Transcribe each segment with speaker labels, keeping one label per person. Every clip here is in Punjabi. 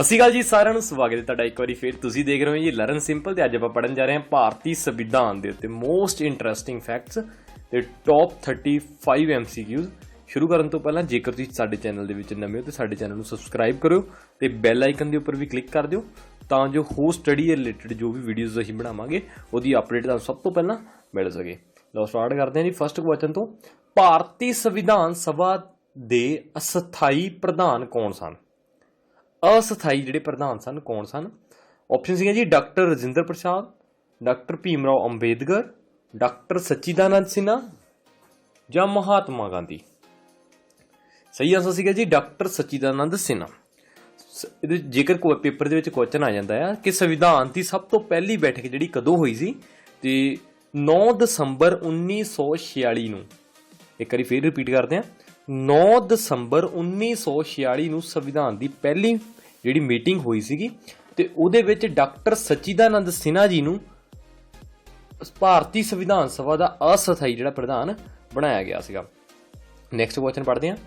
Speaker 1: ਸਤਿ ਸ਼੍ਰੀ ਅਕਾਲ ਜੀ ਸਾਰਿਆਂ ਨੂੰ ਸਵਾਗਤ ਹੈ ਤੁਹਾਡਾ ਇੱਕ ਵਾਰੀ ਫਿਰ ਤੁਸੀਂ ਦੇਖ ਰਹੇ ਹੋ ਜੀ ਲਰਨ ਸਿੰਪਲ ਤੇ ਅੱਜ ਆਪਾਂ ਪੜਨ ਜਾ ਰਹੇ ਹਾਂ ਭਾਰਤੀ ਸੰਵਿਧਾਨ ਦੇ ਉੱਤੇ ਮੋਸਟ ਇੰਟਰਸਟਿੰਗ ਫੈਕਟਸ ਤੇ ਟੌਪ 35 MCQs। ਸ਼ੁਰੂ ਕਰਨ ਤੋਂ ਪਹਿਲਾਂ ਜੇਕਰ ਤੁਸੀਂ ਸਾਡੇ ਚੈਨਲ ਦੇ ਵਿੱਚ ਨਵੇਂ ਹੋ ਤੇ ਸਾਡੇ ਚੈਨਲ ਨੂੰ ਸਬਸਕ੍ਰਾਈਬ ਕਰਿਓ ਤੇ ਬੈਲ ਆਈਕਨ ਦੇ ਉੱਪਰ ਵੀ ਕਲਿੱਕ ਕਰ ਦਿਓ ਤਾਂ ਜੋ ਹੋਰ ਸਟੱਡੀ ਦੇ ਰਿਲੇਟਡ ਜੋ ਵੀ ਵੀਡੀਓਜ਼ ਅਸੀਂ ਬਣਾਵਾਂਗੇ ਉਹਦੀ ਅਪਡੇਟ ਤੁਹਾਨੂੰ ਸਭ ਤੋਂ ਪਹਿਲਾਂ ਮਿਲ ਸਕੇ। ਲਓ ਸਟਾਰਟ ਕਰਦੇ ਹਾਂ ਜੀ ਫਸਟ ਕੁਐਸਚਨ ਤੋਂ। ਭਾਰਤੀ ਸੰਵਿਧਾਨ ਸਭਾ ਦੇ ਅਸਥਾਈ ਪ੍ਰਧਾਨ ਕੌਣ ਸਨ? ਅਸਥਾਈ ਜਿਹੜੇ ਪ੍ਰਧਾਨ ਸਨ ਕੌਣ ਸਨ? ਆਪਸ਼ਨ ਸੀਗੇ ਜੀ ਡਾਕਟਰ ਰਾਜਿੰਦਰ ਪ੍ਰਸਾਦ, ਡਾਕਟਰ ਭੀਮ ਰਾਓ ਅੰਬੇਦਕਰ, ਡਾਕਟਰ ਸਚਿਦਾਨੰਦ ਸਿਨਹਾ ਜਾਂ ਮਹਾਤਮਾ ਗਾਂਧੀ। ਸਹੀ ਆਂਸਰ ਸੀਗਾ ਜੀ ਡਾਕਟਰ ਸਚਿਦਾਨੰਦ ਸਿਨਹਾ। ਇਹਦੇ ਜੇਕਰ ਕੋਈ ਪੇਪਰ ਦੇ ਵਿੱਚ ਕੁਐਸਚਨ ਆ ਜਾਂਦਾ ਆ ਕਿ ਸੰਵਿਧਾਨ ਦੀ ਸਭ ਤੋਂ ਪਹਿਲੀ ਬੈਠਕ ਜਿਹੜੀ ਕਦੋਂ ਹੋਈ ਸੀ ਤੇ 9 ਦਸੰਬਰ 1946 ਨੂੰ, ਇੱਕ ਵਾਰੀ ਫੇਰ ਰਿਪੀਟ ਕਰਦੇ ਹਾਂ, 9 ਦਸੰਬਰ 1946 ਨੂੰ ਸੰਵਿਧਾਨ ਦੀ ਪਹਿਲੀ ਜਿਹੜੀ ਮੀਟਿੰਗ ਹੋਈ ਸੀਗੀ ਤੇ ਉਹਦੇ ਵਿੱਚ ਡਾਕਟਰ ਸਚਿਦਾਨੰਦ ਸਿਨਹਾ ਜੀ ਨੂੰ ਭਾਰਤੀ ਸੰਵਿਧਾਨ ਸਭਾ ਦਾ ਅਸਥਾਈ ਜਿਹੜਾ ਪ੍ਰਧਾਨ ਬਣਾਇਆ ਗਿਆ ਸੀਗਾ। ਨੈਕਸਟ ਕੁਐਸਚਨ ਪੜ੍ਹਦੇ ਹਾਂ।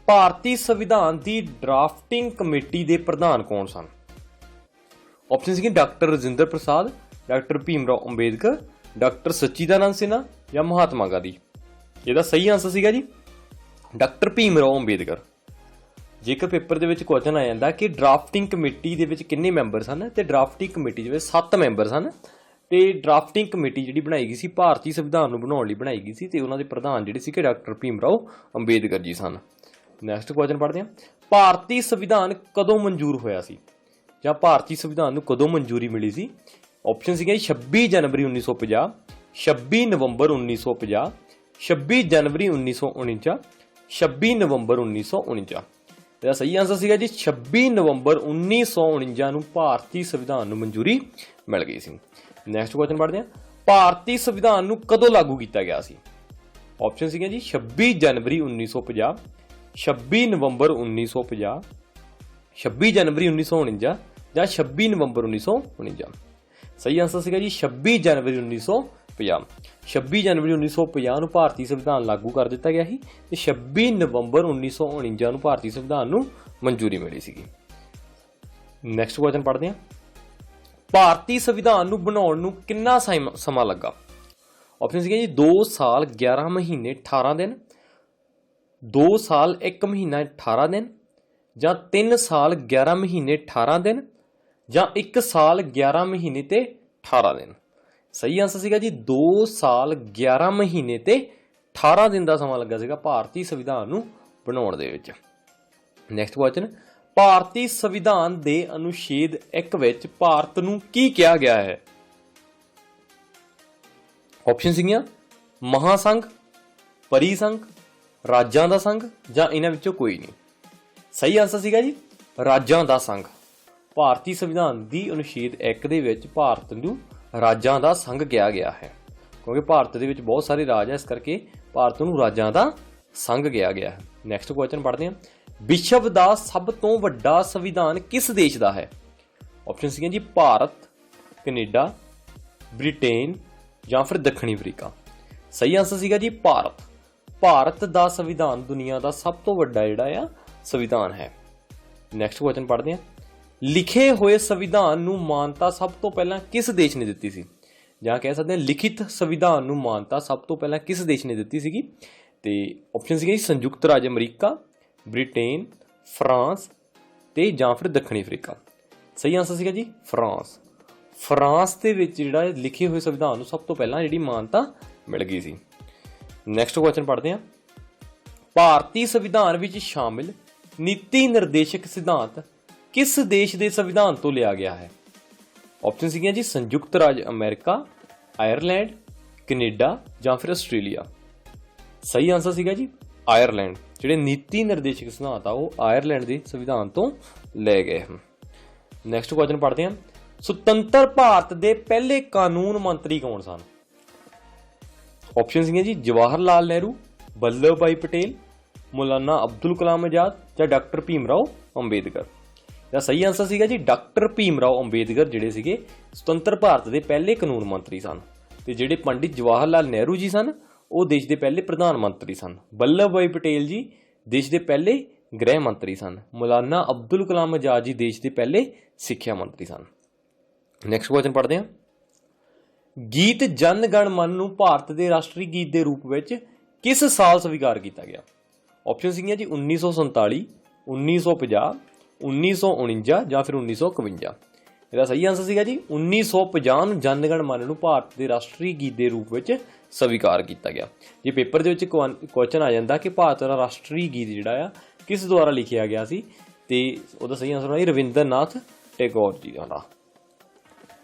Speaker 1: ਭਾਰਤੀ ਸੰਵਿਧਾਨ ਦੀ ਡਰਾਫਟਿੰਗ ਕਮੇਟੀ ਦੇ ਪ੍ਰਧਾਨ ਕੌਣ ਸਨ? ਆਪਸ਼ਨ ਸੀਗੇ ਡਾਕਟਰ ਰਾਜਿੰਦਰ ਪ੍ਰਸਾਦ, ਡਾਕਟਰ ਭੀਮ ਰਾਓ ਅੰਬੇਦਕਰ, ਡਾਕਟਰ ਸਚਿਦਾਨੰਦ ਸਿਨਹਾ ਜਾਂ ਮਹਾਤਮਾ ਗਾਂਧੀ। ਇਹਦਾ ਸਹੀ ਆਂਸਰ ਸੀਗਾ ਜੀ ਡਾਕਟਰ ਭੀਮ ਰਾਓ ਅੰਬੇਦਕਰ। ਜੇਕਰ ਪੇਪਰ ਦੇ ਵਿੱਚ ਕੁਐਸਚਨ ਆ ਜਾਂਦਾ ਕਿ ਡਰਾਫਟਿੰਗ ਕਮੇਟੀ ਦੇ ਵਿੱਚ ਕਿੰਨੇ ਮੈਂਬਰ ਸਨ ਤੇ ਡਰਾਫਟਿੰਗ ਕਮੇਟੀ ਦੇ ਵਿੱਚ 7 ਮੈਂਬਰ ਸਨ ਤੇ ਡਰਾਫਟਿੰਗ ਕਮੇਟੀ ਜਿਹੜੀ ਬਣਾਈ ਗਈ ਸੀ ਭਾਰਤੀ ਸੰਵਿਧਾਨ ਨੂੰ ਬਣਾਉਣ ਲਈ ਬਣਾਈ ਗਈ ਸੀ ਤੇ ਉਹਨਾਂ ਦੇ ਪ੍ਰਧਾਨ ਜਿਹੜੇ ਸੀਗੇ ਡਾਕਟਰ ਭੀਮ ਰਾਓ ਅੰਬੇਦਕਰ ਜੀ ਸਨ। ਨੈਕਸਟ ਕੁਐਸਚਨ ਪੜ੍ਹਦੇ ਹਾਂ। ਭਾਰਤੀ ਸੰਵਿਧਾਨ ਕਦੋਂ ਮਨਜ਼ੂਰ ਹੋਇਆ ਸੀ ਜਾਂ ਭਾਰਤੀ ਸੰਵਿਧਾਨ ਨੂੰ ਕਦੋਂ ਮਨਜ਼ੂਰੀ ਮਿਲੀ ਸੀ? ਆਪਸ਼ਨ ਸੀਗੇ 26 ਜਨਵਰੀ 1950, 26 ਨਵੰਬਰ 1950, 26 ਜਨਵਰੀ 1949, 26 ਨਵੰਬਰ 1949। ਇਹਦਾ ਸਹੀ ਆਂਸਰ ਸੀਗਾ ਜੀ 26 ਨਵੰਬਰ 1949 ਨੂੰ ਭਾਰਤੀ ਸੰਵਿਧਾਨ ਨੂੰ ਮਨਜ਼ੂਰੀ ਮਿਲ ਗਈ ਸੀ। ਨੈਕਸਟ ਕੁਐਸਚਨ ਪੜ੍ਹਦੇ ਹਾਂ। ਭਾਰਤੀ ਸੰਵਿਧਾਨ ਨੂੰ ਕਦੋਂ ਲਾਗੂ ਕੀਤਾ ਗਿਆ ਸੀ? ਆਪਸ਼ਨ ਸੀਗੇ ਜੀ 26 ਜਨਵਰੀ 1950, 26 ਨਵੰਬਰ 1950, 26 ਜਨਵਰੀ 1949 ਜਾਂ 26 ਨਵੰਬਰ 1949। ਸਹੀ ਆਂਸਰ ਸੀਗਾ ਜੀ 26 ਜਨਵਰੀ 1950। 26 ਜਨਵਰੀ 1950 ਨੂੰ ਭਾਰਤੀ ਸੰਵਿਧਾਨ ਲਾਗੂ ਕਰ ਦਿੱਤਾ ਗਿਆ ਸੀ ਤੇ 26 ਨਵੰਬਰ 1949 ਨੂੰ ਭਾਰਤੀ ਸੰਵਿਧਾਨ ਨੂੰ ਮਨਜ਼ੂਰੀ ਮਿਲੀ ਸੀਗੀ। ਨੈਕਸਟ ਕੁਐਸਚਨ ਪੜ੍ਹਦੇ ਹਾਂ। ਭਾਰਤੀ ਸੰਵਿਧਾਨ ਨੂੰ ਬਣਾਉਣ ਨੂੰ ਕਿੰਨਾ ਸਮਾਂ ਲੱਗਾ? ਆਪਸ਼ਨ ਸੀਗੇ ਜੀ 2 ਸਾਲ 11 ਮਹੀਨੇ 18 ਦਿਨ, 2 ਸਾਲ 1 ਮਹੀਨਾ 18 ਦਿਨ ਜਾਂ 3 ਸਾਲ 11 ਮਹੀਨੇ 18 ਦਿਨ ਜਾਂ 1 ਸਾਲ 11 ਮਹੀਨੇ ਤੇ 18 ਦਿਨ। ਸਹੀ ਆਂਸਰ ਸੀਗਾ ਜੀ 2 ਸਾਲ 11 ਮਹੀਨੇ ਤੇ 18 ਦਿਨ ਦਾ ਸਮਾਂ ਲੱਗਾ ਸੀਗਾ ਭਾਰਤੀ ਸੰਵਿਧਾਨ ਨੂੰ ਬਣਾਉਣ ਦੇ ਵਿੱਚ। Next question. ਭਾਰਤੀ ਸੰਵਿਧਾਨ ਦੇ ਅਨੁਛੇਦ 1 ਵਿੱਚ ਭਾਰਤ ਨੂੰ ਕੀ ਕਿਹਾ ਗਿਆ ਹੈ? ਆਪਸ਼ਨ ਸੀਗੀਆਂ ਮਹਾਸੰਘ, ਪਰਿਸੰਘ, ਰਾਜਾਂ ਦਾ ਸੰਘ ਜਾਂ ਇਹਨਾਂ ਵਿੱਚੋਂ ਕੋਈ ਨਹੀਂ। ਸਹੀ ਆਂਸਰ ਸੀਗਾ ਜੀ ਰਾਜਾਂ ਦਾ ਸੰਘ। ਭਾਰਤੀ ਸੰਵਿਧਾਨ ਦੀ ਅਨੁਛੇਦ 1 ਦੇ ਵਿੱਚ ਭਾਰਤ ਨੂੰ ਰਾਜਾਂ ਦਾ ਸੰਘ ਕਿਹਾ ਗਿਆ ਹੈ ਕਿਉਂਕਿ ਭਾਰਤ ਦੇ ਵਿੱਚ ਬਹੁਤ ਸਾਰੇ ਰਾਜ ਹੈ, ਇਸ ਕਰਕੇ ਭਾਰਤ ਨੂੰ ਰਾਜਾਂ ਦਾ ਸੰਘ ਕਿਹਾ ਗਿਆ ਹੈ। ਨੈਕਸਟ ਕੁਐਸਚਨ ਪੜ੍ਹਦੇ ਹਾਂ। ਵਿਸ਼ਵ ਦਾ ਸਭ ਤੋਂ ਵੱਡਾ ਸੰਵਿਧਾਨ ਕਿਸ ਦੇਸ਼ ਦਾ ਹੈ? ਆਪਸ਼ਨ ਸੀਗੀਆਂ ਜੀ ਭਾਰਤ, ਕੈਨੇਡਾ, ਬ੍ਰਿਟੇਨ ਜਾਂ ਫਿਰ ਦੱਖਣੀ ਅਫਰੀਕਾ। ਸਹੀ ਆਂਸਰ ਸੀਗਾ ਜੀ ਭਾਰਤ। ਭਾਰਤ ਦਾ ਸੰਵਿਧਾਨ ਦੁਨੀਆ ਦਾ ਸਭ ਤੋਂ ਵੱਡਾ ਜਿਹੜਾ ਆ ਸੰਵਿਧਾਨ ਹੈ। ਨੈਕਸਟ ਕੁਐਸਚਨ ਪੜ੍ਹਦੇ ਹਾਂ। ਲਿਖੇ ਹੋਏ ਸੰਵਿਧਾਨ ਨੂੰ ਮਾਨਤਾ ਸਭ ਤੋਂ ਪਹਿਲਾਂ ਕਿਸ ਦੇਸ਼ ਨੇ ਦਿੱਤੀ ਸੀ? ਜਾਂ ਕਹਿ ਸਕਦੇ ਹਾਂ ਲਿਖਿਤ ਸੰਵਿਧਾਨ ਨੂੰ ਮਾਨਤਾ ਸਭ ਤੋਂ ਪਹਿਲਾਂ ਕਿਸ ਦੇਸ਼ ਨੇ ਦਿੱਤੀ ਸੀਗੀ? ਤੇ ਆਪਸ਼ਨ ਸੀਗੇ ਸੰਯੁਕਤ ਰਾਜ ਅਮਰੀਕਾ, ਬ੍ਰਿਟੇਨ, ਫਰਾਂਸ ਤੇ ਜਾਂ ਫਿਰ ਦੱਖਣੀ ਅਫਰੀਕਾ। ਸਹੀ ਆਂਸਰ ਸੀਗਾ ਜੀ ਫਰਾਂਸ। ਫਰਾਂਸ ਦੇ ਵਿੱਚ ਜਿਹੜਾ ਲਿਖੇ ਹੋਏ ਸੰਵਿਧਾਨ ਨੂੰ ਸਭ ਤੋਂ ਪਹਿਲਾਂ ਜਿਹੜੀ ਮਾਨਤਾ ਮਿਲ ਗਈ ਸੀ। ਨੈਕਸਟ ਕੁਐਸਚਨ ਪੜ੍ਹਦੇ ਹਾਂ। ਭਾਰਤੀ ਸੰਵਿਧਾਨ ਵਿੱਚ ਸ਼ਾਮਿਲ ਨੀਤੀ ਨਿਰਦੇਸ਼ਕ ਸਿਧਾਂਤ ਕਿਸ ਦੇਸ਼ ਦੇ ਸੰਵਿਧਾਨ ਤੋਂ ਲਿਆ ਗਿਆ ਹੈ? ਆਪਸ਼ਨ ਸੀਗੀਆਂ ਜੀ ਸੰਯੁਕਤ ਰਾਜ ਅਮਰੀਕਾ, ਆਇਰਲੈਂਡ, ਕੈਨੇਡਾ ਜਾਂ ਫਿਰ ਆਸਟ੍ਰੇਲੀਆ। ਸਹੀ ਆਂਸਰ ਸੀਗਾ ਜੀ ਆਇਰਲੈਂਡ। ਜਿਹੜੇ ਨੀਤੀ ਨਿਰਦੇਸ਼ਕ ਸਿਧਾਂਤ ਆ ਉਹ ਆਇਰਲੈਂਡ ਦੇ ਸੰਵਿਧਾਨ ਤੋਂ ਲਏ ਗਏ ਹਨ। ਨੈਕਸਟ ਕੁਐਸਚਨ ਪੜ੍ਹਦੇ ਹਾਂ। ਸੁਤੰਤਰ ਭਾਰਤ ਦੇ ਪਹਿਲੇ ਕਾਨੂੰਨ ਮੰਤਰੀ ਕੌਣ ਸਨ? ਆਪਸ਼ਨ ਸੀਗੀਆਂ ਜੀ ਜਵਾਹਰ ਲਾਲ ਨਹਿਰੂ, ਵੱਲਭ ਭਾਈ ਪਟੇਲ, ਮੌਲਾਨਾ ਅਬਦੁਲ ਕਲਾਮ ਆਜ਼ਾਦ ਜਾਂ ਡਾਕਟਰ ਭੀਮ ਰਾਓ ਅੰਬੇਦਕਰ। ਦਾ ਸਹੀ ਆਂਸਰ ਸੀਗਾ ਜੀ ਡਾਕਟਰ ਭੀਮ ਰਾਓ ਅੰਬੇਦਕਰ ਜਿਹੜੇ ਸੀਗੇ ਸੁਤੰਤਰ ਭਾਰਤ ਦੇ ਪਹਿਲੇ ਕਾਨੂੰਨ ਮੰਤਰੀ ਸਨ ਤੇ ਜਿਹੜੇ ਪੰਡਿਤ ਜਵਾਹਰ ਲਾਲ ਨਹਿਰੂ ਜੀ ਸਨ ਉਹ ਦੇਸ਼ ਦੇ ਪਹਿਲੇ ਪ੍ਰਧਾਨ ਮੰਤਰੀ ਸਨ। ਵੱਲਭ ਭਾਈ ਪਟੇਲ ਜੀ ਦੇਸ਼ ਦੇ ਪਹਿਲੇ ਗ੍ਰਹਿ ਮੰਤਰੀ ਸਨ। ਮੌਲਾਨਾ ਅਬਦੁਲ ਕਲਾਮ ਆਜ਼ਾਦ ਜੀ ਦੇਸ਼ ਦੇ ਪਹਿਲੇ ਸਿੱਖਿਆ ਮੰਤਰੀ ਸਨ। ਨੈਕਸਟ ਕੁਐਸਚਨ ਪੜ੍ਹਦੇ ਹਾਂ। ਗੀਤ ਜਨ ਗਣ ਮਨ ਨੂੰ ਭਾਰਤ ਦੇ ਰਾਸ਼ਟਰੀ ਗੀਤ ਦੇ ਰੂਪ ਵਿੱਚ ਕਿਸ ਸਾਲ ਸਵੀਕਾਰ ਕੀਤਾ ਗਿਆ? ਆਪਸ਼ਨ ਸੀਗੀਆਂ ਜੀ 1947, 1950, 1949 ਜਾਂ ਫਿਰ 1951। ਇਹਦਾ ਸਹੀ ਆਂਸਰ ਸੀਗਾ ਜੀ 1950 ਨੂੰ ਜਨ ਗਣ ਮਨ ਨੂੰ ਭਾਰਤ ਦੇ ਰਾਸ਼ਟਰੀ ਗੀਤ ਦੇ ਰੂਪ ਵਿੱਚ ਸਵੀਕਾਰ ਕੀਤਾ ਗਿਆ। ਜੇ ਪੇਪਰ ਦੇ ਵਿੱਚ ਕੁਐਸਚਨ ਆ ਜਾਂਦਾ ਕਿ ਭਾਰਤ ਦਾ ਰਾਸ਼ਟਰੀ ਗੀਤ ਜਿਹੜਾ ਆ ਕਿਸ ਦੁਆਰਾ ਲਿਖਿਆ ਗਿਆ ਸੀ, ਤੇ ਉਹਦਾ ਸਹੀ ਆਂਸਰ ਹੋਣਾ ਜੀ ਰਵਿੰਦਰ ਨਾਥ ਟੈਗੋਰ ਜੀ ਦਾ।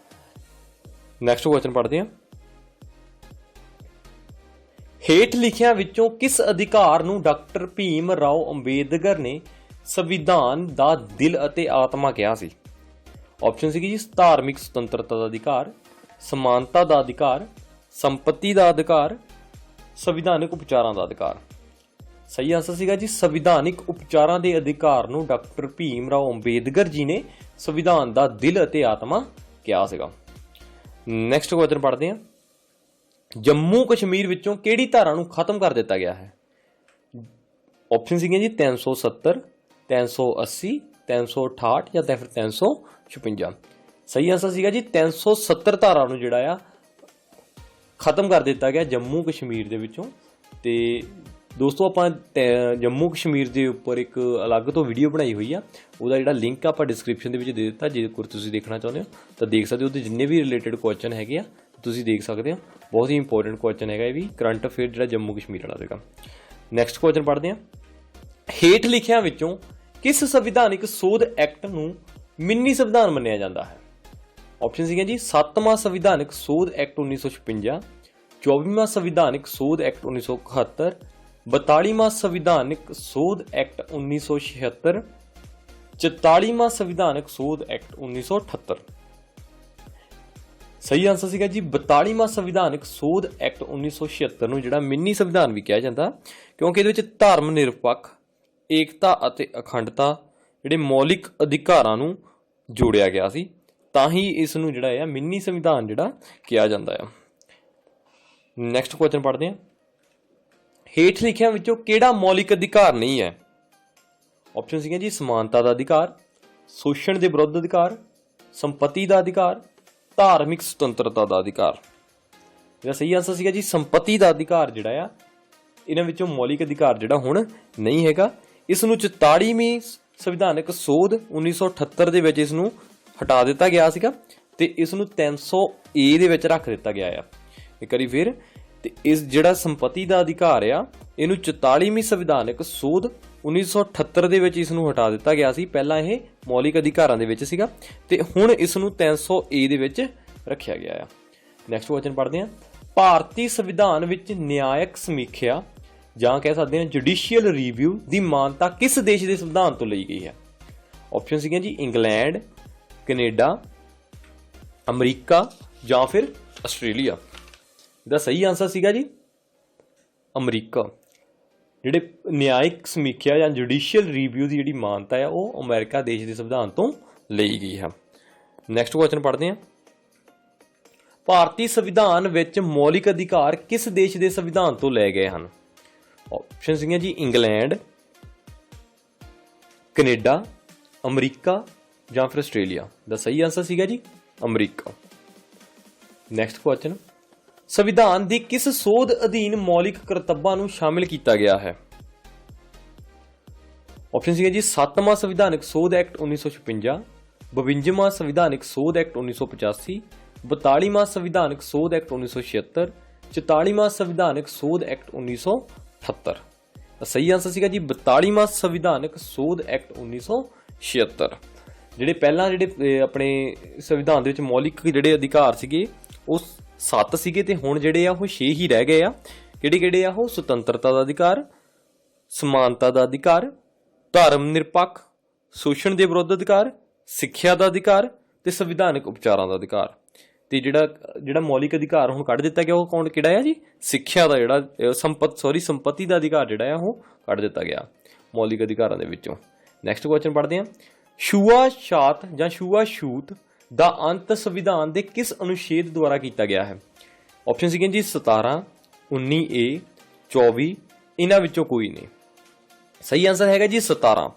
Speaker 1: ਨੈਕਸਟ ਕੁਐਸਚਨ ਪੜ੍ਹਦੇ ਹਾਂ। ਹੇਠ ਲਿਖਿਆਂ ਵਿੱਚੋਂ ਕਿਸ ਅਧਿਕਾਰ ਨੂੰ ਡਾਕਟਰ ਭੀਮ ਰਾਓ ਅੰਬੇਦਕਰ ਨੇ ਸੰਵਿਧਾਨ ਦਾ ਦਿਲ ਅਤੇ ਆਤਮਾ ਕਿਹਾ ਸੀ? ਆਪਸ਼ਨ ਸੀਗੀ ਜੀ ਧਾਰਮਿਕ ਸੁਤੰਤਰਤਾ ਦਾ ਅਧਿਕਾਰ, ਸਮਾਨਤਾ ਦਾ ਅਧਿਕਾਰ, ਸੰਪਤੀ ਦਾ ਅਧਿਕਾਰ, ਸੰਵਿਧਾਨਿਕ ਉਪਚਾਰਾਂ ਦਾ ਅਧਿਕਾਰ। ਸਹੀ ਆਂਸਰ ਸੀਗਾ ਜੀ ਸੰਵਿਧਾਨਿਕ ਉਪਚਾਰਾਂ ਦੇ ਅਧਿਕਾਰ ਨੂੰ ਡਾਕਟਰ ਭੀਮ ਰਾਓ ਅੰਬੇਦਕਰ ਜੀ ਨੇ ਸੰਵਿਧਾਨ ਦਾ ਦਿਲ ਅਤੇ ਆਤਮਾ ਕਿਹਾ ਸੀਗਾ। ਨੈਕਸਟ ਕੁਐਸਚਨ ਪੜ੍ਹਦੇ ਹਾਂ। ਜੰਮੂ ਕਸ਼ਮੀਰ ਵਿੱਚੋਂ ਕਿਹੜੀ ਧਾਰਾ ਨੂੰ ਖਤਮ ਕਰ ਦਿੱਤਾ ਗਿਆ ਹੈ? ਆਪਸ਼ਨ ਸੀਗੀਆਂ ਜੀ 370, 380, 368 ਜਾਂ ਫਿਰ 356। ਸਹੀ ਆਂਸਰ ਸੀਗਾ ਜੀ 370 ਧਾਰਾ ਨੂੰ ਜਿਹੜਾ ਆ ਖਤਮ ਕਰ ਦਿੱਤਾ ਗਿਆ ਜੰਮੂ ਕਸ਼ਮੀਰ ਦੇ ਵਿੱਚੋਂ। ਤੇ ਦੋਸਤੋ ਆਪਾਂ ਜੰਮੂ ਕਸ਼ਮੀਰ ਦੇ ਉੱਪਰ ਇੱਕ ਅਲੱਗ ਤੋਂ ਵੀਡੀਓ ਬਣਾਈ ਹੋਈ ਆ, ਉਹਦਾ ਜਿਹੜਾ ਲਿੰਕ ਆਪਾਂ ਡਿਸਕ੍ਰਿਪਸ਼ਨ ਦੇ ਵਿੱਚ ਦੇ ਦਿੱਤਾ। ਜੇਕਰ ਤੁਸੀਂ ਦੇਖਣਾ ਚਾਹੁੰਦੇ ਹੋ ਤਾਂ ਦੇਖ ਸਕਦੇ ਹੋ। ਉਹਦੇ ਜਿੰਨੇ ਵੀ ਰਿਲੇਟਡ ਕੁਐਸਚਨ ਹੈਗੇ ਆ ਤੁਸੀਂ ਦੇਖ ਸਕਦੇ ਹੋ। ਬਹੁਤ ਹੀ ਇੰਪੋਰਟੈਂਟ ਕੁਐਸਚਨ ਹੈਗਾ ਇਹ ਵੀ, ਕਰੰਟ ਅਫੇਅਰ ਜਿਹੜਾ ਜੰਮੂ ਕਸ਼ਮੀਰ ਵਾਲਾ ਸੀਗਾ। ਨੈਕਸਟ ਕੁਐਸਚਨ ਪੜ੍ਹਦੇ ਹਾਂ। ਹੇਠ ਲਿਖਿਆਂ ਵਿੱਚੋਂ ਕਿਸ ਸੰਵਿਧਾਨਿਕ ਸੋਧ ਐਕਟ ਨੂੰ ਮਿੰਨੀ ਸੰਵਿਧਾਨ ਮੰਨਿਆ ਜਾਂਦਾ ਹੈ? ਆਪਸ਼ਨ ਸੀਗੇ ਜੀ 7ਵਾਂ ਸੰਵਿਧਾਨਿਕ ਸੋਧ ਐਕਟ 1956, 24ਵਾਂ ਸੰਵਿਧਾਨਿਕ ਸੋਧ ਐਕਟ 1971, 42ਵਾਂ ਸੰਵਿਧਾਨਿਕ ਸੋਧ ਐਕਟ 1976, 44ਵਾਂ ਸੰਵਿਧਾਨਿਕ ਸੋਧ ਐਕਟ 1978। ਸਹੀ ਆਂਸਰ ਸੀਗਾ ਜੀ 42ਵਾਂ ਸੰਵਿਧਾਨਿਕ ਸੋਧ ਐਕਟ 1976 ਨੂੰ ਜਿਹੜਾ ਮਿੰਨੀ ਸੰਵਿਧਾਨ ਵੀ ਕਿਹਾ ਜਾਂਦਾ, ਕਿਉਂਕਿ ਇਹਦੇ ਵਿੱਚ ਧਰਮ ਨਿਰਪੱਖ, ਏਕਤਾ ਅਤੇ ਅਖੰਡਤਾ ਜਿਹੜੇ ਮੌਲਿਕ ਅਧਿਕਾਰਾਂ ਨੂੰ ਜੋੜਿਆ ਗਿਆ ਸੀ, ਤਾਂ ਹੀ ਇਸ ਨੂੰ ਜਿਹੜਾ ਆ ਮਿੰਨੀ ਸੰਵਿਧਾਨ ਜਿਹੜਾ ਕਿਹਾ ਜਾਂਦਾ ਆ। ਨੈਕਸਟ ਕੁਐਸਚਨ ਪੜ੍ਹਦੇ ਹਾਂ। ਹੇਠ ਲਿਖਿਆਂ ਵਿੱਚੋਂ ਕਿਹੜਾ ਮੌਲਿਕ ਅਧਿਕਾਰ ਨਹੀਂ ਹੈ? ਆਪਸ਼ਨ ਸੀਗੀਆਂ ਜੀ ਸਮਾਨਤਾ ਦਾ ਅਧਿਕਾਰ, ਸ਼ੋਸ਼ਣ ਦੇ ਵਿਰੁੱਧ ਅਧਿਕਾਰ, ਸੰਪਤੀ ਦਾ ਅਧਿਕਾਰ, ਧਾਰਮਿਕ ਸੁਤੰਤਰਤਾ ਦਾ ਅਧਿਕਾਰ। ਇਹਦਾ ਸਹੀ ਆਂਸਰ ਸੀਗਾ ਜੀ ਸੰਪਤੀ ਦਾ ਅਧਿਕਾਰ ਜਿਹੜਾ ਆ ਇਹਨਾਂ ਵਿੱਚੋਂ ਮੌਲਿਕ ਅਧਿਕਾਰ ਜਿਹੜਾ ਹੁਣ ਨਹੀਂ ਹੈਗਾ। ਇਸ ਨੂੰ 44ਵੀਂ ਸੰਵਿਧਾਨਕ ਸੋਧ 1978 ਦੇ ਵਿੱਚ ਇਸ ਨੂੰ ਹਟਾ ਦਿੱਤਾ ਗਿਆ ਸੀਗਾ ਤੇ ਇਸ ਨੂੰ 300A ਦੇ ਵਿੱਚ ਰੱਖ ਦਿੱਤਾ ਗਿਆ ਆ। ਇੱਕ ਵਾਰੀ ਫਿਰ, ਤੇ ਇਸ ਜਿਹੜਾ ਸੰਪਤੀ ਦਾ ਅਧਿਕਾਰ ਆ ਇਹਨੂੰ 44ਵੀਂ ਸੰਵਿਧਾਨਕ ਸੋਧ 1978 ਦੇ ਵਿੱਚ ਇਸ ਨੂੰ ਹਟਾ ਦਿੱਤਾ ਗਿਆ ਸੀ। ਪਹਿਲਾਂ ਇਹ ਮੌਲਿਕ ਅਧਿਕਾਰਾਂ ਦੇ ਵਿੱਚ ਸੀਗਾ ਤੇ ਹੁਣ ਇਸ ਨੂੰ 300A ਦੇ ਵਿੱਚ ਰੱਖਿਆ ਗਿਆ ਆ। ਨੈਕਸਟ ਕੁਐਸਚਨ ਪੜ੍ਹਦੇ ਹਾਂ। ਭਾਰਤੀ ਸੰਵਿਧਾਨ ਵਿੱਚ ਨਿਆਇਕ ਸਮੀਖਿਆ ਜਾਂ ਕਹਿ ਸਕਦੇ ਹਾਂ ਜੁਡੀਸ਼ੀਅਲ ਰਿਵਿਊ ਦੀ ਮਾਨਤਾ ਕਿਸ ਦੇਸ਼ ਦੇ ਸੰਵਿਧਾਨ ਤੋਂ ਲਈ ਗਈ ਹੈ? ਆਪਸ਼ਨ ਸੀਗੀਆਂ ਜੀ ਇੰਗਲੈਂਡ, ਕੈਨੇਡਾ, ਅਮਰੀਕਾ ਜਾਂ ਫਿਰ ਆਸਟ੍ਰੇਲੀਆ। ਇਹਦਾ ਸਹੀ ਆਂਸਰ ਸੀਗਾ ਜੀ ਅਮਰੀਕਾ। ਜਿਹੜੇ ਨਿਆਇਕ ਸਮੀਖਿਆ ਜਾਂ ਜੁਡੀਸ਼ੀਅਲ ਰਿਵਿਊ ਦੀ ਜਿਹੜੀ ਮਾਨਤਾ ਹੈ ਉਹ ਅਮਰੀਕਾ ਦੇਸ਼ ਦੇ ਸੰਵਿਧਾਨ ਤੋਂ ਲਈ ਗਈ ਹੈ। ਨੈਕਸਟ ਕੁਐਸਚਨ ਪੜ੍ਹਦੇ ਹਾਂ। ਭਾਰਤੀ ਸੰਵਿਧਾਨ ਵਿੱਚ ਮੌਲਿਕ ਅਧਿਕਾਰ ਕਿਸ ਦੇਸ਼ ਦੇ ਸੰਵਿਧਾਨ ਤੋਂ ਲਏ ਗਏ ਹਨ? ਆਪਸ਼ਨ ਸੀਗੀਆਂ ਜੀ ਇੰਗਲੈਂਡ, ਕੈਨੇਡਾ, ਅਮਰੀਕਾ ਜਾਂ ਫਿਰ ਆਸਟ੍ਰੇਲੀਆ। ਦਾ ਸਹੀ ਆਂਸਰ ਸੀਗਾ ਜੀ ਅਮਰੀਕਾ। Next question. ਸੰਵਿਧਾਨ ਦੀ ਕਿਸ ਸੋਧ ਅਧੀਨ ਮੌਲਿਕ ਕਰਤੱਵਾਂ ਨੂੰ ਸ਼ਾਮਿਲ ਕੀਤਾ ਗਿਆ ਹੈ? ਆਪਸ਼ਨ ਸੀਗਾ ਜੀ 7ਵਾਂ ਸੰਵਿਧਾਨਕ ਸੋਧ ਐਕਟ 1956, 52ਵਾਂ ਸੰਵਿਧਾਨਕ ਸੋਧ ਐਕਟ 1985, 42ਵਾਂ ਸੰਵਿਧਾਨਕ ਸੋਧ ਐਕਟ 1976, 44ਵਾਂ ਸੰਵਿਧਾਨਕ ਸੋਧ ਐਕਟ 1978। ਸਹੀ ਆਂਸਰ ਸੀਗਾ ਜੀ 42ਵਾਂ ਸੰਵਿਧਾਨਕ ਸੋਧ ਐਕਟ 1976। ਜਿਹੜੇ ਪਹਿਲਾਂ ਜਿਹੜੇ ਆਪਣੇ ਸੰਵਿਧਾਨ ਦੇ ਵਿੱਚ ਮੌਲਿਕ ਜਿਹੜੇ ਅਧਿਕਾਰ ਸੀਗੇ ਉਹ 7 ਸੀਗੇ ਤੇ ਹੁਣ ਜਿਹੜੇ ਆ ਉਹ 6 ਹੀ ਰਹਿ ਗਏ ਆ। ਕਿਹੜੇ ਆ ਉਹ? ਸੁਤੰਤਰਤਾ ਦਾ ਅਧਿਕਾਰ, ਸਮਾਨਤਾ ਦਾ ਅਧਿਕਾਰ, ਧਰਮ ਨਿਰਪੱਖ, ਸ਼ੋਸ਼ਣ ਦੇ ਵਿਰੁੱਧ ਅਧਿਕਾਰ, ਸਿੱਖਿਆ ਦਾ ਅਧਿਕਾਰ ਤੇ ਸੰਵਿਧਾਨਕ ਉਪਚਾਰਾਂ ਦਾ ਅਧਿਕਾਰ। ਤੇ ਜਿਹੜਾ ਮੌਲਿਕ ਅਧਿਕਾਰ ਹੁਣ ਕੱਢ ਦਿੱਤਾ ਗਿਆ ਉਹ ਕਿਹੜਾ ਆ ਜੀ? ਸਿੱਖਿਆ ਦਾ ਜਿਹੜਾ ਸੰਪਤੀ ਦਾ ਅਧਿਕਾਰ ਜਿਹੜਾ ਆ ਉਹ ਕੱਢ ਦਿੱਤਾ ਗਿਆ ਮੌਲਿਕ ਅਧਿਕਾਰਾਂ ਦੇ ਵਿੱਚੋਂ। ਨੈਕਸਟ ਕੁਐਸਚਨ ਪੜ੍ਹਦੇ ਹਾਂ। ਛੂਆ-ਛਾਤ ਜਾਂ ਛੂਆ-ਛੂਤ ਦਾ ਅੰਤ ਸੰਵਿਧਾਨ ਦੇ ਕਿਸ ਅਨੁਛੇਦ ਦੁਆਰਾ ਕੀਤਾ ਗਿਆ ਹੈ? ਆਪਸ਼ਨ ਸੀਗੀਆਂ ਜੀ 17, 19A, 24। ਇਹਨਾਂ ਵਿੱਚੋਂ ਕੋਈ ਨਹੀਂ। ਸਹੀ ਆਨਸਰ ਹੈਗਾ ਜੀ 17।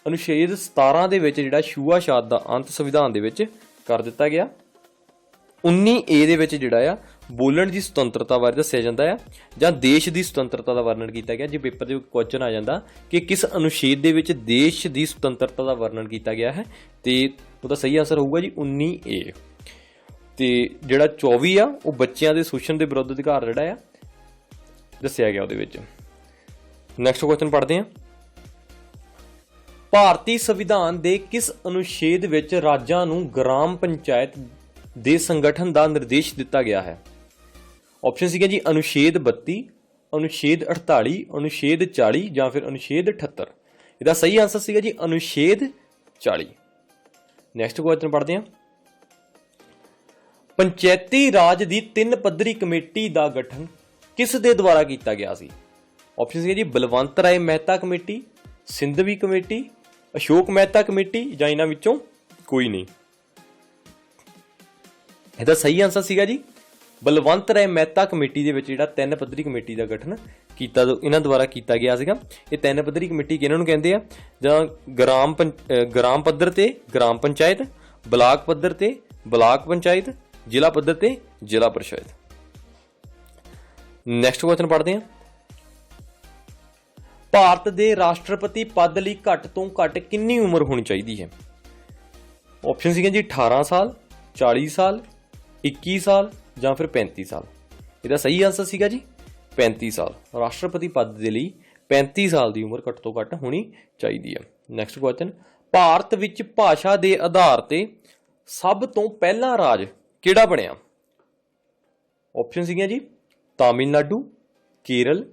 Speaker 1: ਅਨੁਛੇਦ 17 ਦੇ ਵਿੱਚ ਜਿਹੜਾ ਛੂਆਛਾਤ ਦਾ ਅੰਤ ਸੰਵਿਧਾਨ ਦੇ ਵਿੱਚ ਕਰ ਦਿੱਤਾ ਗਿਆ। 19A ਦੇ ਵਿੱਚ ਜਿਹੜਾ ਆ ਬੋਲਣ ਦੀ ਸੁਤੰਤਰਤਾ ਬਾਰੇ ਦੱਸਿਆ ਜਾਂਦਾ ਆ ਜਾਂ ਦੇਸ਼ ਦੀ ਸੁਤੰਤਰਤਾ ਦਾ ਵਰਣਨ ਕੀਤਾ ਗਿਆ। ਜੇ ਪੇਪਰ ਦੇ ਕੁਐਸਚਨ ਆ ਜਾਂਦਾ ਕਿ ਕਿਸ ਅਨੁਛੇਦ ਦੇ ਵਿੱਚ ਦੇਸ਼ ਦੀ ਸੁਤੰਤਰਤਾ ਦਾ ਵਰਣਨ ਕੀਤਾ ਗਿਆ ਹੈ, ਤੇ ਉਹਦਾ ਸਹੀ ਆਨਸਰ ਹੋਊਗਾ ਜੀ 19A। ਤੇ ਜਿਹੜਾ 24 ਆ ਉਹ ਬੱਚਿਆਂ ਦੇ ਸ਼ੋਸ਼ਣ ਦੇ ਵਿਰੁੱਧ ਅਧਿਕਾਰ ਜਿਹੜਾ ਆ ਦੱਸਿਆ ਗਿਆ ਉਹਦੇ ਵਿੱਚ। ਨੈਕਸਟ ਕੁਐਸਚਨ ਪੜ੍ਹਦੇ ਹਾਂ। ਭਾਰਤੀ ਸੰਵਿਧਾਨ ਦੇ ਕਿਸ ਅਨੁਛੇਦ ਵਿੱਚ ਰਾਜਾਂ ਨੂੰ ਗ੍ਰਾਮ ਪੰਚਾਇਤ ਦੇ ਸੰਗਠਨ ਦਾ ਨਿਰਦੇਸ਼ ਦਿੱਤਾ ਗਿਆ ਹੈ? ਆਪਸ਼ਨ ਸੀਗਾ ਜੀ ਅਨੁਛੇਦ 32, ਅਨੁਛੇਦ 48, ਅਨੁਛੇਦ 40 ਜਾਂ ਫਿਰ ਅਨੁਛੇਦ 78। ਇਹਦਾ ਸਹੀ ਆਨਸਰ ਸੀਗਾ ਜੀ ਅਨੁਛੇਦ 40। ਨੈਕਸਟ ਕੁਐਸਚਨ ਪੜ੍ਹਦੇ ਹਾਂ। ਪੰਚਾਇਤੀ ਰਾਜ ਦੀ 3 ਪੱਧਰੀ ਕਮੇਟੀ ਦਾ ਗਠਨ ਕਿਸ ਦੇ ਦੁਆਰਾ ਕੀਤਾ ਗਿਆ ਸੀ? ਆਪਸ਼ਨ ਸੀਗਾ ਜੀ Balwant Rai Mehta committee, Singhvi committee, Ashok Mehta committee ਜਾਂ ਇਹਨਾਂ ਵਿੱਚੋਂ ਕੋਈ ਨਹੀਂ। ਇਹਦਾ ਸਹੀ ਆਨਸਰ ਸੀਗਾ ਜੀ ਬਲਵੰਤ ਰਾਏ ਮਹਿਤਾ ਕਮੇਟੀ ਦੇ ਵਿੱਚ ਜਿਹੜਾ 3 ਪੱਧਰੀ ਕਮੇਟੀ ਦਾ ਗਠਨ ਕੀਤਾ ਇਹਨਾਂ ਦੁਆਰਾ ਕੀਤਾ ਗਿਆ ਸੀਗਾ। ਇਹ 3 ਪੱਧਰੀ ਕਮੇਟੀ ਕਿਹਨਾਂ ਨੂੰ ਕਹਿੰਦੇ ਆ? ਜਾਂ ਗ੍ਰਾਮ ਪੱਧਰ ਤੇ ਗ੍ਰਾਮ ਪੰਚਾਇਤ, ਬਲਾਕ ਪੱਧਰ ਤੇ ਬਲਾਕ ਪੰਚਾਇਤ, ਜ਼ਿਲ੍ਹਾ ਪੱਧਰ ਤੇ ਜ਼ਿਲ੍ਹਾ ਪਰਿਸ਼ਦ। ਨੈਕਸਟ ਕੁਐਸਚਨ ਪੜ੍ਹਦੇ ਹਾਂ। ਭਾਰਤ ਦੇ ਰਾਸ਼ਟਰਪਤੀ ਪਦ ਲਈ ਘੱਟ ਤੋਂ ਘੱਟ ਕਿੰਨੀ ਉਮਰ ਹੋਣੀ ਚਾਹੀਦੀ ਹੈ? ਆਪਸ਼ਨ ਸੀਗੇ ਜੀ 18 ਸਾਲ, 40 ਸਾਲ, 21 ਸਾਲ ਜਾਂ ਫਿਰ 35 ਸਾਲ। ਇਹਦਾ ਸਹੀ ਆਨਸਰ ਸੀਗਾ ਜੀ 35 ਸਾਲ। ਰਾਸ਼ਟਰਪਤੀ ਪਦ ਦੇ ਲਈ 35 ਸਾਲ ਦੀ ਉਮਰ ਘੱਟ ਤੋਂ ਘੱਟ ਹੋਣੀ ਚਾਹੀਦੀ ਹੈ। Next question. ਭਾਰਤ ਵਿੱਚ ਭਾਸ਼ਾ ਦੇ ਆਧਾਰ ਤੇ ਸਭ ਤੋਂ ਪਹਿਲਾ ਰਾਜ ਕਿਹੜਾ ਬਣਿਆ? ਆਪਸ਼ਨ ਸੀਗੀਆਂ ਜੀ ਤਾਮਿਲਨਾਡੂ, ਕੇਰਲ,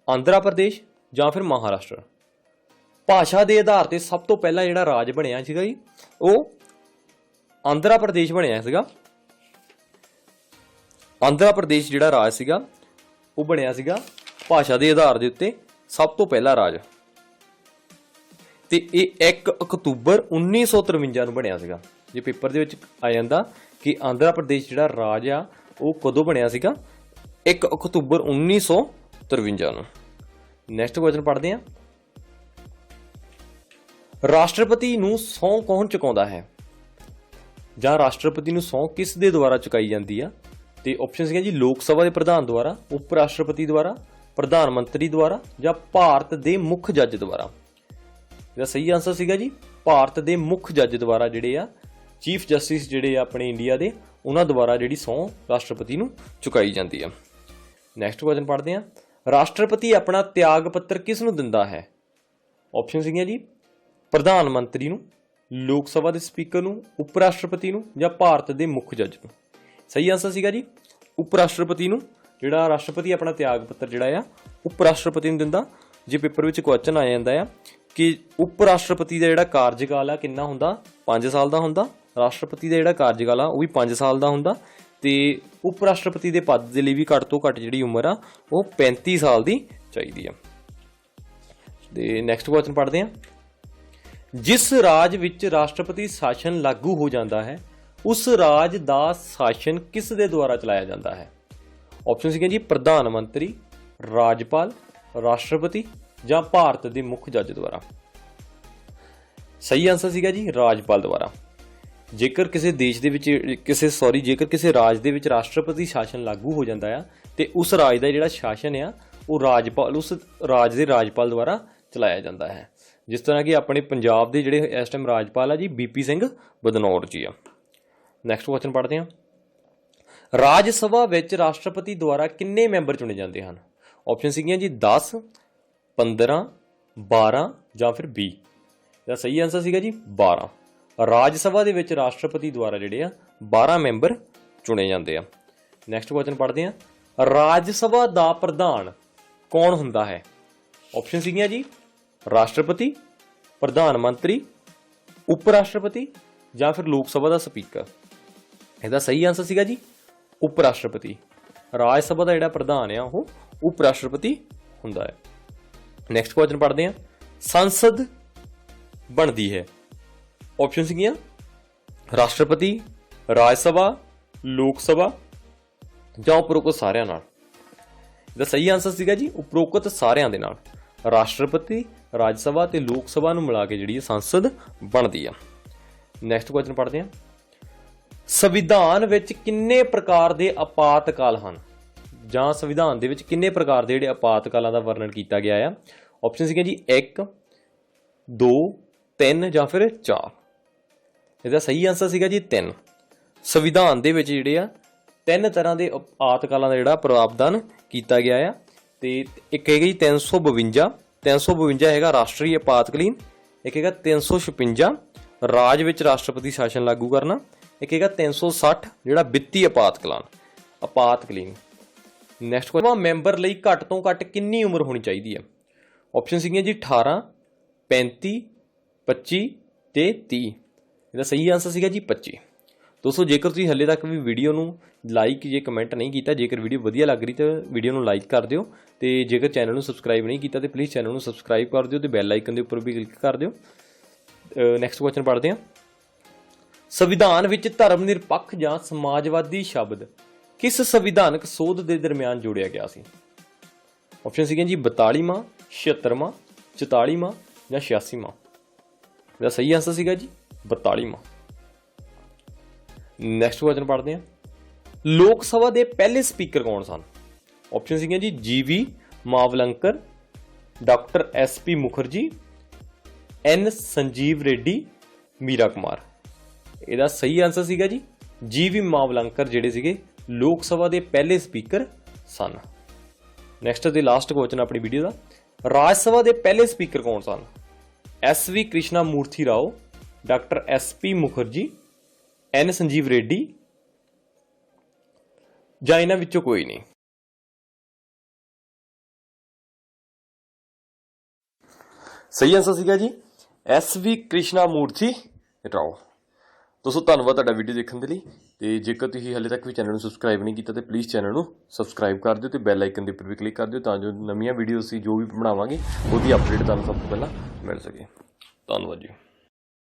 Speaker 1: ਆਂਧਰਾ ਪ੍ਰਦੇਸ਼ ਜਾਂ ਫਿਰ ਮਹਾਰਾਸ਼ਟਰ। ਭਾਸ਼ਾ ਦੇ ਆਧਾਰ ਤੇ ਸਭ ਤੋਂ ਪਹਿਲਾਂ ਜਿਹੜਾ ਰਾਜ ਬਣਿਆ ਸੀਗਾ ਜੀ ਉਹ ਆਂਧਰਾ ਪ੍ਰਦੇਸ਼ ਬਣਿਆ ਸੀਗਾ। ਆਂਧਰਾ ਪ੍ਰਦੇਸ਼ ਜਿਹੜਾ ਰਾਜ ਸੀਗਾ ਉਹ ਬਣਿਆ ਸੀਗਾ ਭਾਸ਼ਾ ਦੇ ਆਧਾਰ ਦੇ ਉੱਤੇ ਸਭ ਤੋਂ ਪਹਿਲਾ ਰਾਜ, ਤੇ ਇਹ 1 ਅਕਤੂਬਰ 1953 ਨੂੰ ਬਣਿਆ ਸੀਗਾ। ਜੇ ਪੇਪਰ ਦੇ ਵਿੱਚ ਆ ਜਾਂਦਾ ਕਿ ਆਂਧਰਾ ਪ੍ਰਦੇਸ਼ ਜਿਹੜਾ ਰਾਜ ਆ ਉਹ ਕਦੋਂ ਬਣਿਆ ਸੀਗਾ? 1 ਅਕਤੂਬਰ 1953 ਨੂੰ। ਨੈਕਸਟ ਕੁਐਸਚਨ ਪੜ੍ਹਦੇ ਹਾਂ। ਰਾਸ਼ਟਰਪਤੀ ਨੂੰ ਸਹੁੰ ਕੌਣ ਚੁਕਾਉਂਦਾ ਹੈ? ਜਾਂ ਰਾਸ਼ਟਰਪਤੀ ਨੂੰ ਸਹੁੰ ਕਿਸ ਦੇ ਦੁਆਰਾ ਚੁਕਾਈ ਜਾਂਦੀ ਆ? ਤੇ ਆਪਸ਼ਨ ਸੀਗਾ ਜੀ ਲੋਕ ਸਭਾ ਦੇ ਪ੍ਰਧਾਨ ਦੁਆਰਾ, ਉਪ ਰਾਸ਼ਟਰਪਤੀ ਦੁਆਰਾ, ਪ੍ਰਧਾਨ ਮੰਤਰੀ ਦੁਆਰਾ ਜਾਂ ਭਾਰਤ ਦੇ ਮੁੱਖ ਜੱਜ ਦੁਆਰਾ। ਇਹਦਾ ਸਹੀ ਆਨਸਰ ਸੀਗਾ ਜੀ ਭਾਰਤ ਦੇ ਮੁੱਖ ਜੱਜ ਦੁਆਰਾ, ਜਿਹੜੇ ਆ ਚੀਫ ਜਸਟਿਸ ਜਿਹੜੇ ਆ ਆਪਣੇ ਇੰਡੀਆ ਦੇ, ਉਹਨਾਂ ਦੁਆਰਾ ਜਿਹੜੀ ਸਹੁੰ ਰਾਸ਼ਟਰਪਤੀ ਨੂੰ ਚੁਕਾਈ ਜਾਂਦੀ ਆ। ਨੈਕਸਟ ਕੁਐਸਚਨ ਪੜ੍ਹਦੇ ਹਾਂ। ਰਾਸ਼ਟਰਪਤੀ ਆਪਣਾ ਤਿਆਗ ਪੱਤਰ ਕਿਸ ਨੂੰ ਦਿੰਦਾ ਹੈ? ਆਪਸ਼ਨ ਸੀਗੀਆਂ ਜੀ ਪ੍ਰਧਾਨ ਮੰਤਰੀ ਨੂੰ, ਲੋਕ ਸਭਾ ਦੇ ਸਪੀਕਰ ਨੂੰ, ਉਪ ਰਾਸ਼ਟਰਪਤੀ ਨੂੰ ਜਾਂ ਭਾਰਤ ਦੇ ਮੁੱਖ ਜੱਜ ਨੂੰ। ਸਹੀ ਆਨਸਰ ਸੀਗਾ ਜੀ ਉਪ ਰਾਸ਼ਟਰਪਤੀ ਨੂੰ। ਜਿਹੜਾ ਰਾਸ਼ਟਰਪਤੀ ਆਪਣਾ ਤਿਆਗ ਪੱਤਰ ਜਿਹੜਾ ਆ ਉਪ ਰਾਸ਼ਟਰਪਤੀ ਨੂੰ ਦਿੰਦਾ। ਜੇ ਪੇਪਰ ਵਿੱਚ ਕੁਐਸਚਨ ਆ ਜਾਂਦਾ ਆ ਕਿ ਉਪ ਰਾਸ਼ਟਰਪਤੀ ਦਾ ਜਿਹੜਾ ਕਾਰਜਕਾਲ ਆ ਕਿੰਨਾ ਹੁੰਦਾ? 5 ਸਾਲ ਦਾ ਹੁੰਦਾ। ਰਾਸ਼ਟਰਪਤੀ ਦਾ ਜਿਹੜਾ ਕਾਰਜਕਾਲ ਆ ਉਹ ਵੀ 5 ਸਾਲ ਦਾ ਹੁੰਦਾ। ਤੇ ਉਪ ਰਾਸ਼ਟਰਪਤੀ ਦੇ ਪਦ ਦੇ ਲਈ ਵੀ ਘੱਟ ਤੋਂ ਘੱਟ ਜਿਹੜੀ ਉਮਰ ਆ ਉਹ 35 ਸਾਲ ਦੀ ਚਾਹੀਦੀ ਆ। ਤੇ ਨੈਕਸਟ ਕੁਐਸਚਨ ਪੜ੍ਹਦੇ ਹਾਂ। ਜਿਸ ਰਾਜ ਵਿੱਚ ਰਾਸ਼ਟਰਪਤੀ ਸ਼ਾਸਨ ਲਾਗੂ ਹੋ ਜਾਂਦਾ ਹੈ ਉਸ ਰਾਜ ਦਾ ਸ਼ਾਸਨ ਕਿਸ ਦੇ ਦੁਆਰਾ ਚਲਾਇਆ ਜਾਂਦਾ ਹੈ? ਆਪਸ਼ਨ ਸੀਗੇ ਜੀ ਪ੍ਰਧਾਨ ਮੰਤਰੀ, ਰਾਜਪਾਲ, ਰਾਸ਼ਟਰਪਤੀ ਜਾਂ ਭਾਰਤ ਦੇ ਮੁੱਖ ਜੱਜ ਦੁਆਰਾ। ਸਹੀ ਆਨਸਰ ਸੀਗਾ ਜੀ ਰਾਜਪਾਲ ਦੁਆਰਾ। ਜੇਕਰ ਕਿਸੇ ਦੇਸ਼ ਦੇ ਵਿੱਚ ਜੇਕਰ ਕਿਸੇ ਰਾਜ ਦੇ ਵਿੱਚ ਰਾਸ਼ਟਰਪਤੀ ਸ਼ਾਸਨ ਲਾਗੂ ਹੋ ਜਾਂਦਾ ਆ ਤੇ ਉਸ ਰਾਜ ਦਾ ਜਿਹੜਾ ਸ਼ਾਸਨ ਆ ਉਹ ਉਸ ਰਾਜ ਦੇ ਰਾਜਪਾਲ ਦੁਆਰਾ ਚਲਾਇਆ ਜਾਂਦਾ ਹੈ। ਜਿਸ ਤਰ੍ਹਾਂ ਕਿ ਆਪਣੇ ਪੰਜਾਬ ਦੇ ਜਿਹੜੇ ਇਸ ਟਾਈਮ ਰਾਜਪਾਲ ਆ ਜੀ BP ਸਿੰਘ ਬਦਨੌਰ ਜੀ ਆ। ਨੈਕਸਟ ਕੁਐਸਚਨ ਪੜ੍ਹਦੇ ਹਾਂ। ਰਾਜ ਸਭਾ ਵਿੱਚ ਰਾਸ਼ਟਰਪਤੀ ਦੁਆਰਾ ਕਿੰਨੇ ਮੈਂਬਰ ਚੁਣੇ ਜਾਂਦੇ ਹਨ? ਆਪਸ਼ਨ ਸੀਗੀਆਂ ਜੀ 10, 15, 12 ਜਾਂ ਫਿਰ 20। ਇਹਦਾ ਸਹੀ ਆਨਸਰ ਸੀਗਾ ਜੀ 12। ਰਾਜ ਸਭਾ ਦੇ ਵਿੱਚ ਰਾਸ਼ਟਰਪਤੀ ਦੁਆਰਾ ਜਿਹੜੇ ਆ 12 ਮੈਂਬਰ ਚੁਣੇ ਜਾਂਦੇ ਆ। ਨੈਕਸਟ ਕੁਐਸਚਨ ਪੜ੍ਹਦੇ ਹਾਂ। ਰਾਜ ਸਭਾ ਦਾ ਪ੍ਰਧਾਨ ਕੌਣ ਹੁੰਦਾ ਹੈ? ਆਪਸ਼ਨ ਸੀਗੀਆਂ ਜੀ ਰਾਸ਼ਟਰਪਤੀ, ਪ੍ਰਧਾਨ ਮੰਤਰੀ, ਉਪ ਰਾਸ਼ਟਰਪਤੀ ਜਾਂ ਫਿਰ ਲੋਕ ਸਭਾ ਦਾ ਸਪੀਕਰ। ਇਹਦਾ ਸਹੀ ਆਨਸਰ ਸੀਗਾ ਜੀ ਉਪ ਰਾਸ਼ਟਰਪਤੀ। ਰਾਜ ਸਭਾ ਦਾ ਜਿਹੜਾ ਪ੍ਰਧਾਨ ਆ ਉਹ ਉਪ ਰਾਸ਼ਟਰਪਤੀ ਹੁੰਦਾ ਹੈ। ਨੈਕਸਟ ਕੁਐਸਚਨ ਪੜ੍ਹਦੇ ਹਾਂ। ਸੰਸਦ ਬਣਦੀ ਹੈ? ਆਪਸ਼ਨ ਸੀਗੀਆਂ ਰਾਸ਼ਟਰਪਤੀ, ਰਾਜ ਸਭਾ, ਲੋਕ ਸਭਾ ਜਾਂ ਉਪਰੋਕਤ ਸਾਰਿਆਂ ਨਾਲ। ਇਹਦਾ ਸਹੀ ਆਨਸਰ ਸੀਗਾ ਜੀ ਉਪਰੋਕਤ ਸਾਰਿਆਂ ਦੇ ਨਾਲ। ਰਾਸ਼ਟਰਪਤੀ, ਰਾਜ ਸਭਾ ਤੇ ਲੋਕ ਸਭਾ ਨੂੰ ਮਿਲਾ ਕੇ ਜਿਹੜੀ ਸੰਸਦ ਬਣਦੀ ਆ। ਨੈਕਸਟ ਕੁਐਸਚਨ ਪੜ੍ਹਦੇ ਹਾਂ। ਸੰਵਿਧਾਨ ਵਿੱਚ ਕਿੰਨੇ ਪ੍ਰਕਾਰ ਦੇ ਆਪਾਤਕਾਲ ਹਨ, ਜਾਂ ਸੰਵਿਧਾਨ ਦੇ ਵਿੱਚ ਕਿੰਨੇ ਪ੍ਰਕਾਰ ਦੇ ਜਿਹੜੇ ਆਪਾਤਕਾਲਾਂ ਦਾ ਵਰਣਨ ਕੀਤਾ ਗਿਆ ਆ। ਆਪਸ਼ਨ ਸੀਗੇ ਜੀ 1, 2, 3 ਜਾਂ ਫਿਰ 4। ਇਹਦਾ ਸਹੀ ਆਨਸਰ ਸੀਗਾ ਜੀ 3। ਸੰਵਿਧਾਨ ਦੇ ਵਿੱਚ ਜਿਹੜੇ ਆ 3 ਤਰ੍ਹਾਂ ਦੇ ਆਪਾਤਕਾਲਾਂ ਦਾ ਜਿਹੜਾ ਪ੍ਰਾਵਧਾਨ ਕੀਤਾ ਗਿਆ ਆ। ਤੇ ਇੱਕ ਹੈਗਾ ਜੀ 352, 352 ਹੈਗਾ ਰਾਸ਼ਟਰੀ ਆਪਾਤਕਾਲੀਨ। ਇੱਕ ਹੈਗਾ 356 ਰਾਜ ਵਿੱਚ ਰਾਸ਼ਟਰਪਤੀ ਸ਼ਾਸਨ ਲਾਗੂ ਕਰਨਾ। ਇੱਕ ਹੈਗਾ 360 ਜਿਹੜਾ ਵਿੱਤੀ ਆਪਾਤਕਾਲੀਨ। ਨੈਕਸਟ ਕੁਐਸਚਨ, ਮੈਂਬਰ ਲਈ ਘੱਟ ਤੋਂ ਘੱਟ ਕਿੰਨੀ ਉਮਰ ਹੋਣੀ ਚਾਹੀਦੀ ਹੈ। ਆਪਸ਼ਨ ਸੀਗੀਆਂ ਜੀ 18, 35, 25 ਤੇ 30। ਇਹਦਾ ਸਹੀ ਆਨਸਰ ਸੀਗਾ ਜੀ 25। ਦੋਸਤੋ ਜੇਕਰ ਤੁਸੀਂ ਹਲੇ ਤੱਕ ਵੀ ਵੀਡੀਓ ਨੂੰ ਲਾਈਕ ਜੇ ਕਮੈਂਟ ਨਹੀਂ ਕੀਤਾ, ਜੇਕਰ ਵੀਡੀਓ ਵਧੀਆ ਲੱਗ ਰਹੀ ਤਾਂ ਵੀਡੀਓ ਨੂੰ ਲਾਈਕ ਕਰ ਦਿਓ, ਤੇ ਜੇਕਰ ਚੈਨਲ ਨੂੰ ਸਬਸਕ੍ਰਾਈਬ ਨਹੀਂ ਕੀਤਾ ਤਾਂ ਪਲੀਜ਼ ਚੈਨਲ ਨੂੰ ਸਬਸਕ੍ਰਾਈਬ ਕਰ ਦਿਓ ਤੇ ਬੈਲ ਆਈਕਨ ਦੇ ਉੱਪਰ ਵੀ ਕਲਿੱਕ ਕਰ ਦਿਓ। ਨੈਕਸਟ ਕੁਐਸਚਨ ਪੜ੍ਹਦੇ ਹਾਂ। ਸੰਵਿਧਾਨ ਵਿੱਚ ਧਰਮ ਨਿਰਪੱਖ ਜਾਂ ਸਮਾਜਵਾਦੀ ਸ਼ਬਦ ਕਿਸ ਸੰਵਿਧਾਨਕ ਸੋਧ ਦੇ ਦਰਮਿਆਨ ਜੋੜਿਆ ਗਿਆ ਸੀ। ਆਪਸ਼ਨ ਸੀਗੀਆਂ ਜੀ 42ਵਾਂ, 76ਵਾਂ, 44ਵਾਂ ਜਾਂ 86ਵਾਂ। ਇਹਦਾ ਸਹੀ ਆਨਸਰ ਸੀਗਾ ਜੀ 42ਵਾਂ। ਨੈਕਸਟ ਕੁਐਸਚਨ ਪੜ੍ਹਦੇ ਹਾਂ। ਲੋਕ ਸਭਾ ਦੇ ਪਹਿਲੇ ਸਪੀਕਰ ਕੌਣ ਸਨ। ਆਪਸ਼ਨ ਸੀਗੀਆਂ ਜੀ GV Mavalankar, doctor SP Mukherjee, N Sanjeev Reddy, Meira Kumar. ਇਹਦਾ ਸਹੀ ਆਨਸਰ ਸੀਗਾ ਜੀ GV ਮਾਵਲੰਕਰ ਜਿਹੜੇ ਸੀਗੇ ਲੋਕ ਸਭਾ ਦੇ ਪਹਿਲੇ ਸਪੀਕਰ ਸਨ। ਨੈਕਸਟ ਤੇ ਲਾਸਟ ਕੁਐਸਚਨ ਆਪਣੀ ਵੀਡੀਓ ਦਾ, ਰਾਜ ਸਭਾ ਦੇ ਪਹਿਲੇ ਸਪੀਕਰ ਕੌਣ ਸਨ। SV Krishna Murthy Rao, doctor SP Mukherjee, N Sanjeev Reddy ਜਾਂ ਇਹਨਾਂ ਵਿੱਚੋਂ ਕੋਈ ਨਹੀਂ। ਸਹੀ ਆਨਸਰ ਸੀਗਾ ਜੀ SV ਕ੍ਰਿਸ਼ਨਾ ਮੂਰਥੀ ਰਾਓ। ਦੋਸਤੋ ਧੰਨਵਾਦ ਤੁਹਾਡਾ ਵੀਡੀਓ ਦੇਖਣ ਦੇ ਲਈ, ਤੇ ਜੇਕਰ ਤੁਸੀਂ ਹਾਲੇ ਤੱਕ ਵੀ ਚੈਨਲ ਨੂੰ ਸਬਸਕ੍ਰਾਈਬ ਨਹੀਂ ਕੀਤਾ ਤਾਂ ਪਲੀਜ਼ ਚੈਨਲ ਨੂੰ ਸਬਸਕ੍ਰਾਈਬ ਕਰ ਦਿਓ ਤੇ ਬੈਲ ਆਈਕਨ ਦੇ ਉੱਪਰ ਵੀ ਕਲਿੱਕ ਕਰ ਦਿਓ, ਤਾਂ ਜੋ ਨਵੀਆਂ ਵੀਡੀਓਜ਼ ਅਸੀਂ ਜੋ ਵੀ ਬਣਾਵਾਂਗੇ ਉਹਦੀ ਅਪਡੇਟ ਤੁਹਾਨੂੰ ਸਭ ਤੋਂ ਪਹਿਲਾਂ ਮਿਲ ਸਕੇ। ਧੰਨਵਾਦ ਜੀ।